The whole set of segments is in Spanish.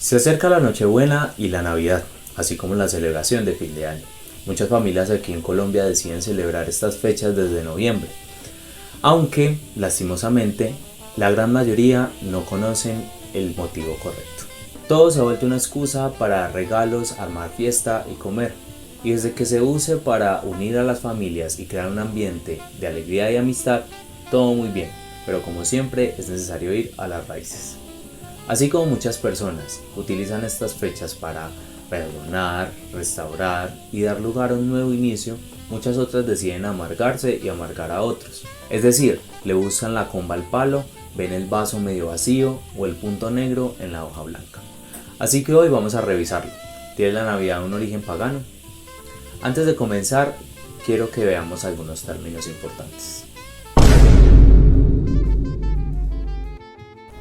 Se acerca la Nochebuena y la Navidad, así como la celebración de fin de año. Muchas familias aquí en Colombia deciden celebrar estas fechas desde noviembre, aunque lastimosamente la gran mayoría no conocen el motivo correcto. Todo se ha vuelto una excusa para dar regalos, armar fiesta y comer. Y desde que se use para unir a las familias y crear un ambiente de alegría y amistad, todo muy bien, pero como siempre es necesario ir a las raíces. Así como muchas personas utilizan estas fechas para perdonar, restaurar y dar lugar a un nuevo inicio, muchas otras deciden amargarse y amargar a otros. Es decir, le buscan la comba al palo, ven el vaso medio vacío o el punto negro en la hoja blanca. Así que hoy vamos a revisarlo. ¿Tiene la Navidad un origen pagano? Antes de comenzar, quiero que veamos algunos términos importantes.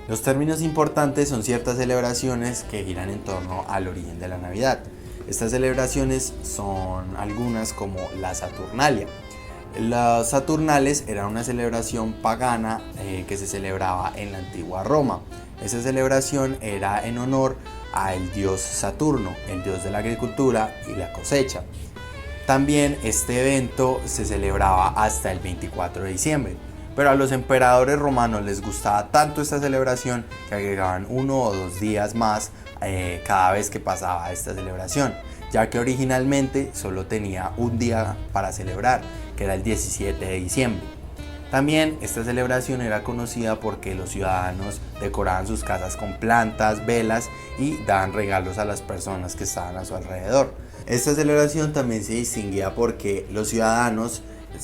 Los términos importantes son ciertas celebraciones que giran en torno al origen de la Navidad. Estas celebraciones son algunas como la Saturnalia. Las Saturnales era una celebración pagana que se celebraba en la antigua Roma. Esa celebración era en honor al dios Saturno, el dios de la agricultura y la cosecha. También este evento se celebraba hasta el 24 de diciembre. Pero a los emperadores romanos les gustaba tanto esta celebración que agregaban 1 o 2 días más cada vez que pasaba esta celebración, ya que originalmente solo tenía un día para celebrar, que era el 17 de diciembre. También esta celebración era conocida porque los ciudadanos decoraban sus casas con plantas, velas y daban regalos a las personas que estaban a su alrededor. Esta celebración también se distinguía porque los ciudadanos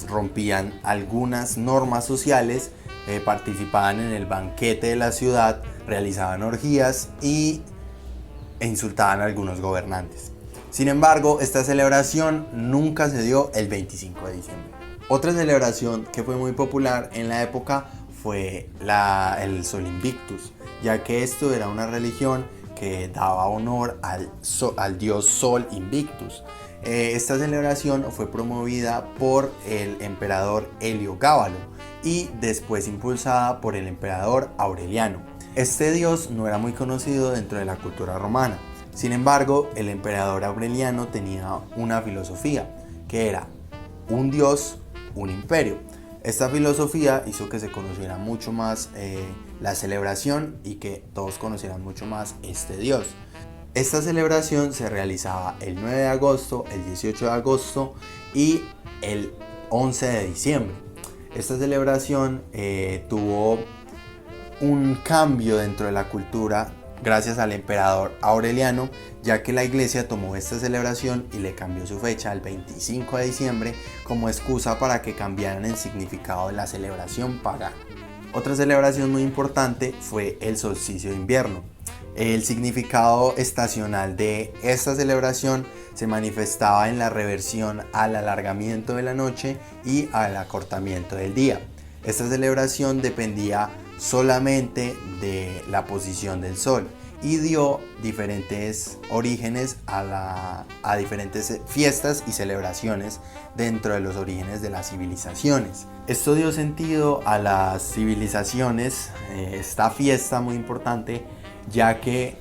rompían algunas normas sociales, participaban en el banquete de la ciudad, realizaban orgías e insultaban a algunos gobernantes. Sin embargo, esta celebración nunca se dio el 25 de diciembre. Otra celebración que fue muy popular en la época fue el Sol Invictus, ya que esto era una religión que daba honor al dios Sol Invictus. Esta celebración fue promovida por el emperador Heliogábalo y después impulsada por el emperador Aureliano. Este dios no era muy conocido dentro de la cultura romana. Sin embargo, el emperador Aureliano tenía una filosofía que era un dios, un imperio. Esta filosofía hizo que se conociera mucho más la celebración y que todos conocieran mucho más este dios. Esta celebración se realizaba el 9 de agosto, el 18 de agosto y el 11 de diciembre. Esta celebración tuvo un cambio dentro de la cultura gracias al emperador Aureliano, ya que la iglesia tomó esta celebración y le cambió su fecha al 25 de diciembre como excusa para que cambiaran el significado de la celebración pagana. Otra celebración muy importante fue el solsticio de invierno. El significado estacional de esta celebración se manifestaba en la reversión al alargamiento de la noche y al acortamiento del día. Esta celebración dependía solamente de la posición del sol y dio diferentes orígenes a diferentes fiestas y celebraciones dentro de los orígenes de las civilizaciones. Esto dio sentido a las civilizaciones, esta fiesta muy importante, ya que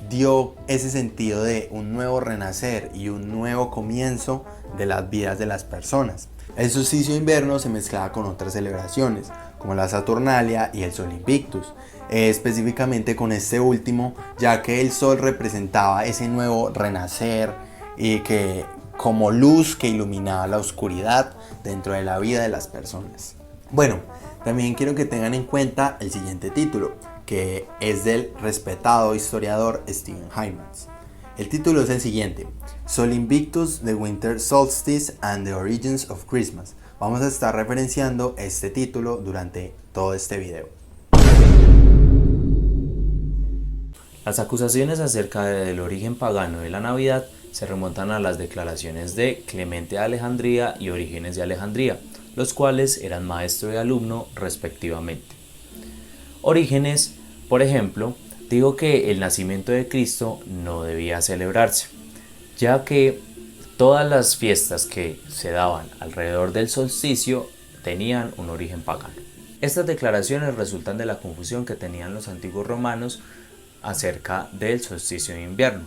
dio ese sentido de un nuevo renacer y un nuevo comienzo de las vidas de las personas. El solsticio de invierno se mezclaba con otras celebraciones, como la Saturnalia y el Sol Invictus, específicamente con este último, ya que el sol representaba ese nuevo renacer y que como luz que iluminaba la oscuridad dentro de la vida de las personas. Bueno, también quiero que tengan en cuenta el siguiente título, que es del respetado historiador Steven Heymans. El título es el siguiente: Sol Invictus, The Winter Solstice and the Origins of Christmas. Vamos a estar referenciando este título durante todo este video. Las acusaciones acerca del origen pagano de la Navidad se remontan a las declaraciones de Clemente de Alejandría y Orígenes de Alejandría, los cuales eran maestro y alumno respectivamente. Orígenes, por ejemplo, dijo que el nacimiento de Cristo no debía celebrarse, ya que todas las fiestas que se daban alrededor del solsticio tenían un origen pagano. Estas declaraciones resultan de la confusión que tenían los antiguos romanos acerca del solsticio de invierno.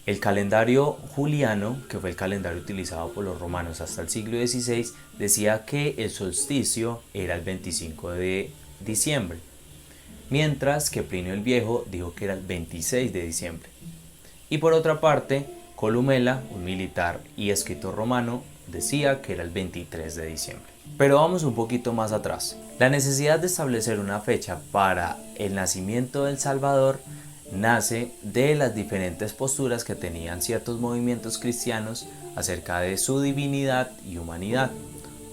El calendario juliano, que fue el calendario utilizado por los romanos hasta el siglo XVI, decía que el solsticio era el 25 de diciembre, mientras que Plinio el Viejo dijo que era el 26 de diciembre. Y por otra parte, Columela, un militar y escritor romano, decía que era el 23 de diciembre. Pero vamos un poquito más atrás. La necesidad de establecer una fecha para el nacimiento del Salvador nace de las diferentes posturas que tenían ciertos movimientos cristianos acerca de su divinidad y humanidad.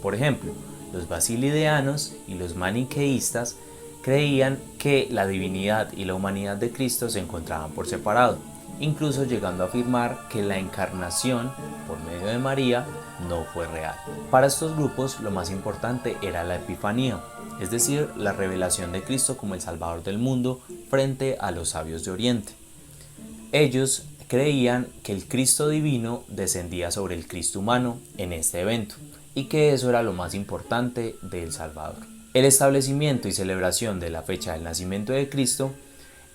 Por ejemplo, los basilidianos y los maniqueístas creían que la divinidad y la humanidad de Cristo se encontraban por separado, incluso llegando a afirmar que la encarnación por medio de María no fue real. Para estos grupos lo más importante era la Epifanía, es decir, la revelación de Cristo como el Salvador del mundo frente a los sabios de Oriente. Ellos creían que el Cristo divino descendía sobre el Cristo humano en este evento y que eso era lo más importante del Salvador. El establecimiento y celebración de la fecha del nacimiento de Cristo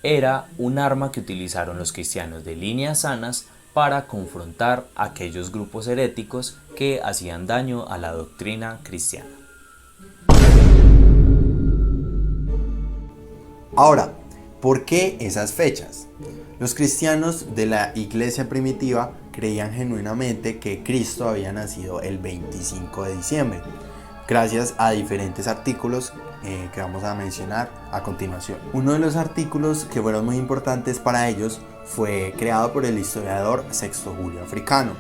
era un arma que utilizaron los cristianos de líneas sanas para confrontar a aquellos grupos heréticos que hacían daño a la doctrina cristiana. Ahora, ¿por qué esas fechas? Los cristianos de la iglesia primitiva creían genuinamente que Cristo había nacido el 25 de diciembre, gracias a diferentes artículos que vamos a mencionar a continuación. Uno de los artículos que fueron muy importantes para ellos fue creado por el historiador Sexto Julio Africano.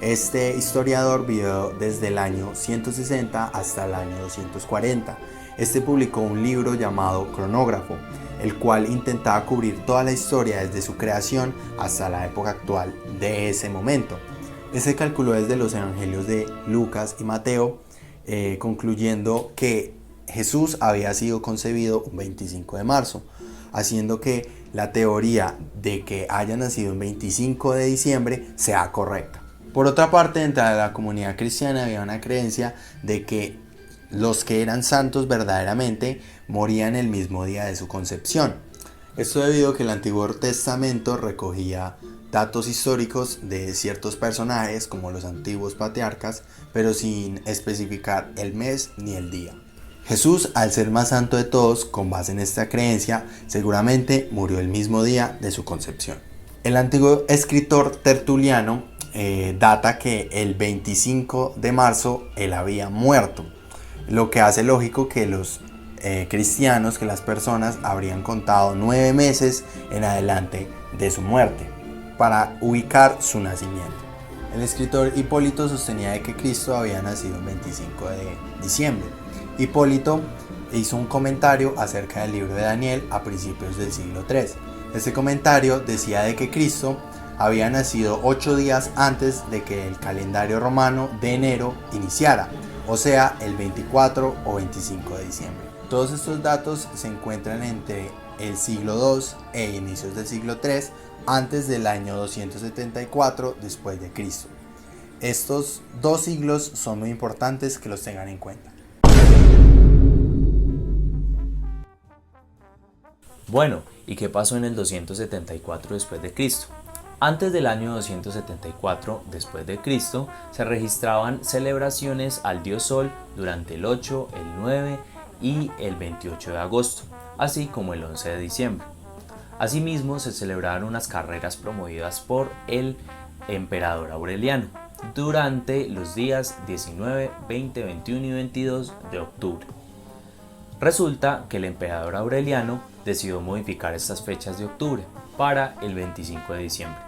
Este historiador vivió desde el año 160 hasta el año 240. Este publicó un libro llamado Cronógrafo, el cual intentaba cubrir toda la historia desde su creación hasta la época actual de ese momento. Este calculó desde los evangelios de Lucas y Mateo, concluyendo que Jesús había sido concebido un 25 de marzo, haciendo que la teoría de que haya nacido un 25 de diciembre sea correcta. Por otra parte, dentro de la comunidad cristiana había una creencia de que los que eran santos verdaderamente morían el mismo día de su concepción. Esto debido a que el Antiguo Testamento recogía datos históricos de ciertos personajes como los antiguos patriarcas, pero sin especificar el mes ni el día. Jesús, al ser más santo de todos, con base en esta creencia, seguramente murió el mismo día de su concepción. El antiguo escritor Tertuliano data que el 25 de marzo él había muerto, lo que hace lógico que los cristianos, que las personas habrían contado 9 meses en adelante de su muerte para ubicar su nacimiento. El escritor Hipólito sostenía de que Cristo había nacido el 25 de diciembre. Hipólito hizo un comentario acerca del libro de Daniel a principios del siglo III. Este comentario decía de que Cristo había nacido 8 días antes de que el calendario romano de enero iniciara, o sea, el 24 o 25 de diciembre. Todos estos datos se encuentran entre el siglo II e inicios del siglo III, antes del año 274 después de Cristo. Estos 2 siglos son muy importantes que los tengan en cuenta. Bueno, ¿y qué pasó en el 274 después de Cristo? Antes del año 274 después de Cristo se registraban celebraciones al dios Sol durante el 8, el 9 y el 28 de agosto, así como el 11 de diciembre. Asimismo, se celebraron unas carreras promovidas por el emperador Aureliano durante los días 19, 20, 21 y 22 de octubre. Resulta que el emperador Aureliano decidió modificar estas fechas de octubre para el 25 de diciembre.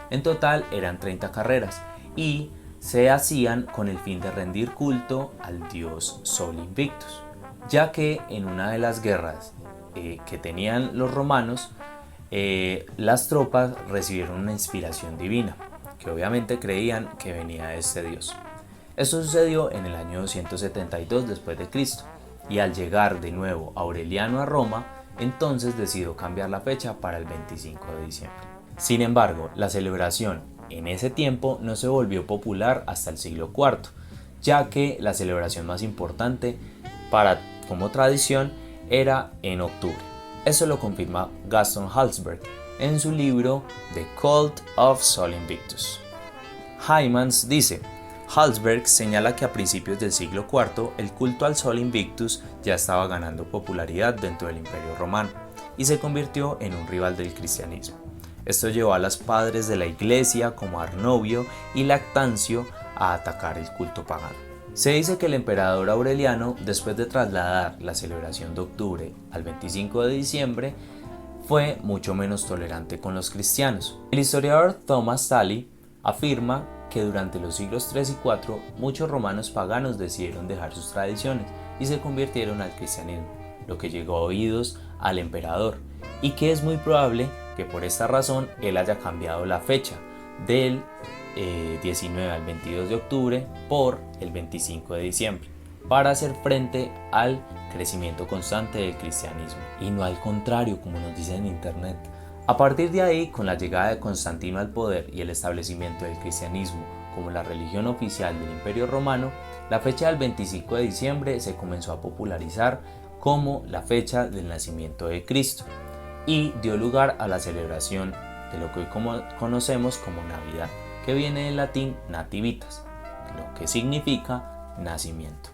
En total eran 30 carreras y se hacían con el fin de rendir culto al dios Sol Invictus, ya que en una de las guerras que tenían los romanos, las tropas recibieron una inspiración divina, que obviamente creían que venía de este dios. Esto sucedió en el año 272 después de Cristo, y al llegar de nuevo Aureliano a Roma, entonces decidió cambiar la fecha para el 25 de diciembre. Sin embargo, la celebración en ese tiempo no se volvió popular hasta el siglo IV, ya que la celebración más importante como tradición era en octubre. Eso lo confirma Gaston Halsberg en su libro The Cult of Sol Invictus. Heymans dice: Halsberg señala que a principios del siglo IV el culto al Sol Invictus ya estaba ganando popularidad dentro del Imperio Romano y se convirtió en un rival del cristianismo. Esto llevó a los padres de la iglesia como Arnovio y Lactancio a atacar el culto pagano. Se dice que el emperador Aureliano, después de trasladar la celebración de octubre al 25 de diciembre, fue mucho menos tolerante con los cristianos. El historiador Thomas Talley afirma que durante los siglos III y IV muchos romanos paganos decidieron dejar sus tradiciones y se convirtieron al cristianismo, lo que llegó a oídos al emperador, y que es muy probable que por esta razón él haya cambiado la fecha del 19 al 22 de octubre por el 25 de diciembre para hacer frente al crecimiento constante del cristianismo y no al contrario, como nos dicen en internet. A partir de ahí, con la llegada de Constantino al poder y el establecimiento del cristianismo como la religión oficial del Imperio Romano, la fecha del 25 de diciembre se comenzó a popularizar como la fecha del nacimiento de Cristo y dio lugar a la celebración de lo que hoy conocemos como Navidad, que viene del latín nativitas, lo que significa nacimiento.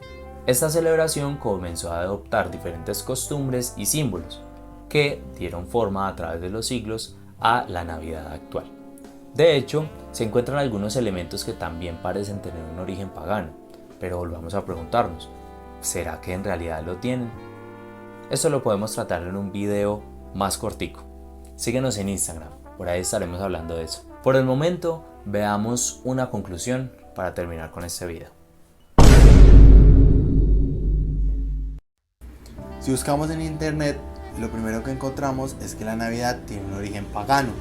Esta celebración comenzó a adoptar diferentes costumbres y símbolos que dieron forma a través de los siglos a la Navidad actual. De hecho, se encuentran algunos elementos que también parecen tener un origen pagano, pero volvamos a preguntarnos, ¿será que en realidad lo tienen? Esto lo podemos tratar en un video más cortico. Síguenos en Instagram, por ahí estaremos hablando de eso. Por el momento, veamos una conclusión para terminar con este video. Si buscamos en internet, lo primero que encontramos es que la Navidad tiene un origen pagano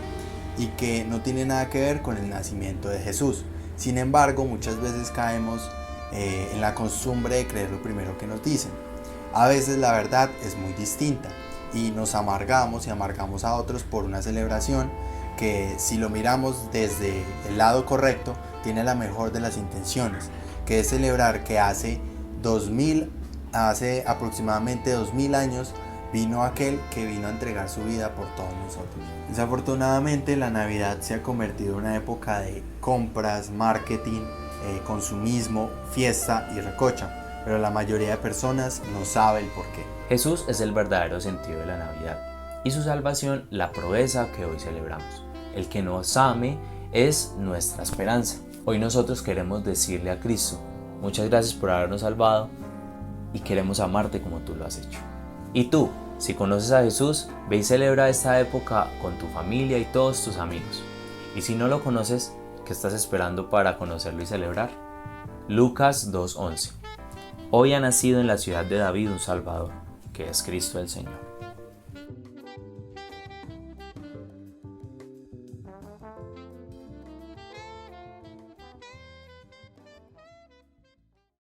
y que no tiene nada que ver con el nacimiento de Jesús. Sin embargo, muchas veces caemos en la costumbre de creer lo primero que nos dicen. A veces la verdad es muy distinta y nos amargamos y amargamos a otros por una celebración que, si lo miramos desde el lado correcto, tiene la mejor de las intenciones, que es celebrar que hace aproximadamente 2000 años vino aquel que vino a entregar su vida por todos nosotros. Desafortunadamente, la Navidad se ha convertido en una época de compras, marketing, consumismo, fiesta y recocha, pero la mayoría de personas no sabe el porqué. Jesús es el verdadero sentido de la Navidad y su salvación la proeza que hoy celebramos. El que nos ame es nuestra esperanza. Hoy nosotros queremos decirle a Cristo: muchas gracias por habernos salvado y queremos amarte como tú lo has hecho. Y tú, si conoces a Jesús, ve y celebra esta época con tu familia y todos tus amigos. Y si no lo conoces, ¿qué estás esperando para conocerlo y celebrar? Lucas 2:11. Hoy ha nacido en la ciudad de David un Salvador, que es Cristo el Señor.